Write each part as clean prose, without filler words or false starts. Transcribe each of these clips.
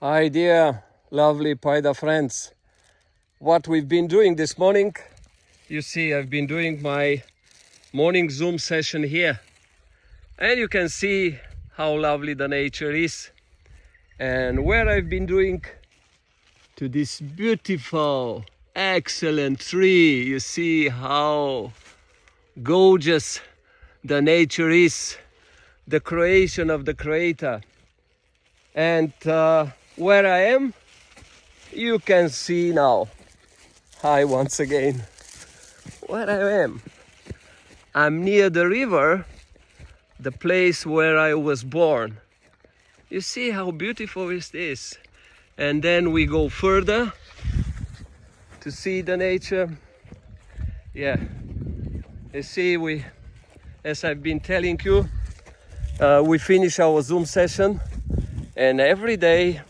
Hi dear lovely Paida friends. What we've been doing this morning, you see I've been doing my morning Zoom session here. And you can see how lovely the nature is. And where I've been doing to this beautiful, excellent tree. You see how gorgeous the nature is, the creation of the Creator. And where I am, you can see now. Hi once again. Where I am. I'm near the river, the place where I was born. You see how beautiful is this? And then we go further to see the nature. Yeah, you see, as I've been telling you, we finish our Zoom session, and every day,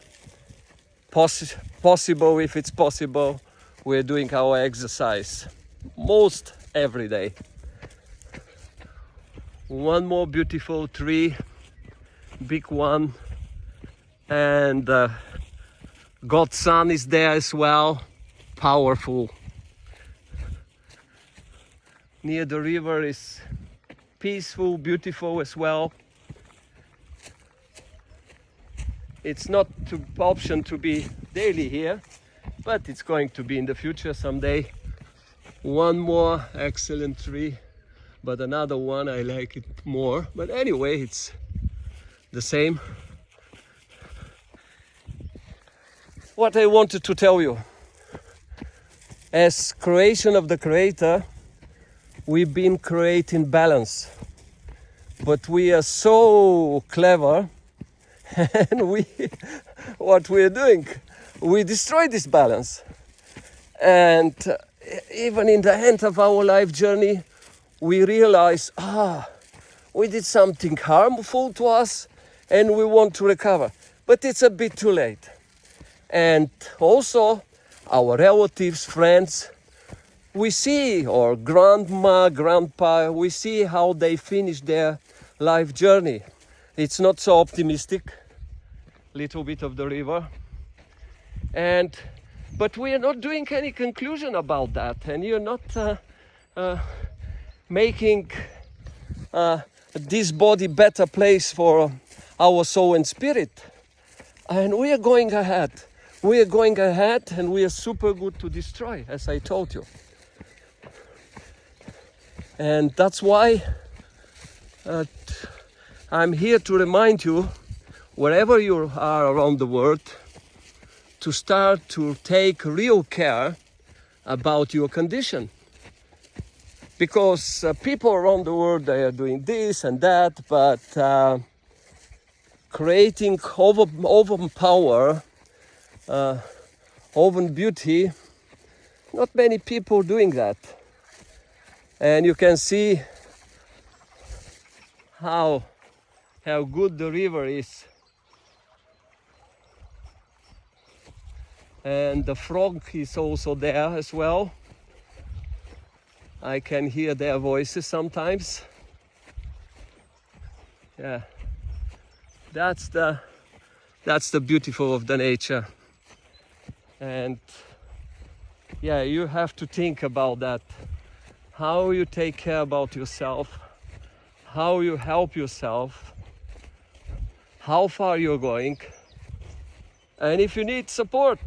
possible if it's possible, we're doing our exercise. Most every day. One more beautiful tree, big one, and God's sun is there as well, powerful. Near the river is peaceful, beautiful as well. It's not an option to be daily here, but it's going to be in the future someday. One more excellent tree, but another one I like it more. But anyway, it's the same. What I wanted to tell you, as creation of the Creator, we've been creating balance, but we are so clever, and what we're doing, we destroy this balance. And even in the end of our life journey, we realize, we did something harmful to us and we want to recover. But it's a bit too late. And also, our relatives, friends, we see, or grandma, grandpa, we see how they finish their life journey. It's not so optimistic, little bit of the river. But we are not doing any conclusion about that, and you're not making this body better place for our soul and spirit. And we are going ahead. We are going ahead, and we are super good to destroy, as I told you. And that's why I'm here to remind you, wherever you are around the world, to start to take real care about your condition. Because people around the world, they are doing this and that, but creating over power, over beauty, not many people doing that. And you can see how good the river is. And the frog is also there as well. I can hear their voices sometimes. Yeah, that's the beautiful of the nature. And yeah, you have to think about that. How you take care about yourself, how you help yourself, how far you're going. And if you need support,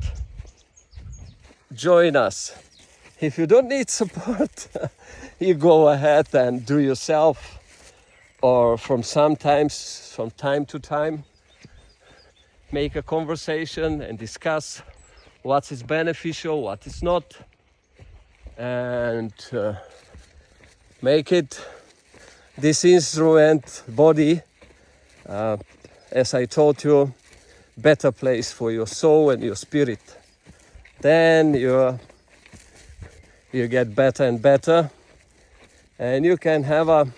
join us. If you don't need support, you go ahead and do yourself, or from time to time, make a conversation and discuss what is beneficial, what is not, and make it this instrument body, as I told you, better place for your soul and your spirit. Then you get better and better, and you can have a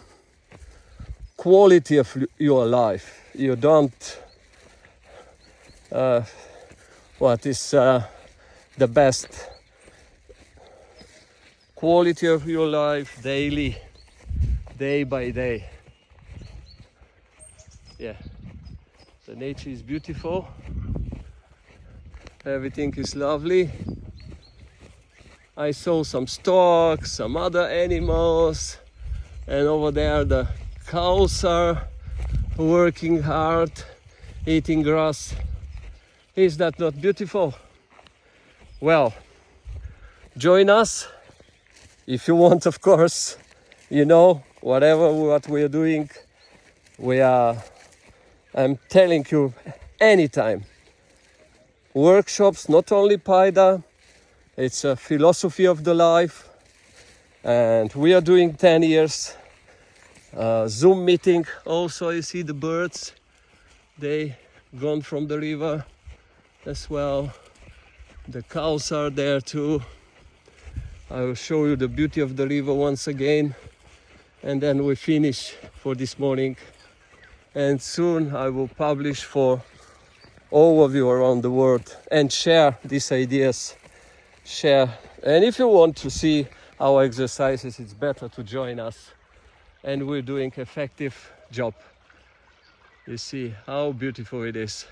quality of your life. You don't what is the best quality of your life daily, day by day. Yeah, the nature is beautiful. Everything is lovely. I saw some storks, some other animals, and over there the cows are working hard, eating grass. Is that not beautiful? Well, join us if you want, of course. You know, whatever what we are doing, I'm telling you, anytime. Workshops, not only PIDA, it's a philosophy of the life, and we are doing 10 years. Zoom meeting, also you see the birds, they gone from the river as well. The cows are there too. I will show you the beauty of the river once again, and then we finish for this morning. And soon I will publish for all of you around the world and share these ideas. Share. And if you want to see our exercises, it's better to join us. And we're doing effective job. You see how beautiful it is.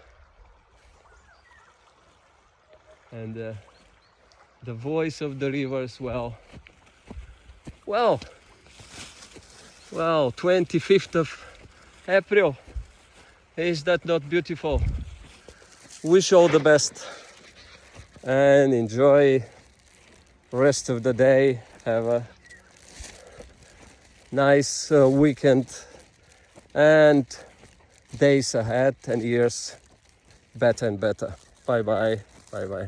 And the voice of the river as well. Well, 25th of April. Is that not beautiful? Wish all the best and enjoy rest of the day. Have a nice weekend and days ahead and years better and better. Bye bye. Bye bye.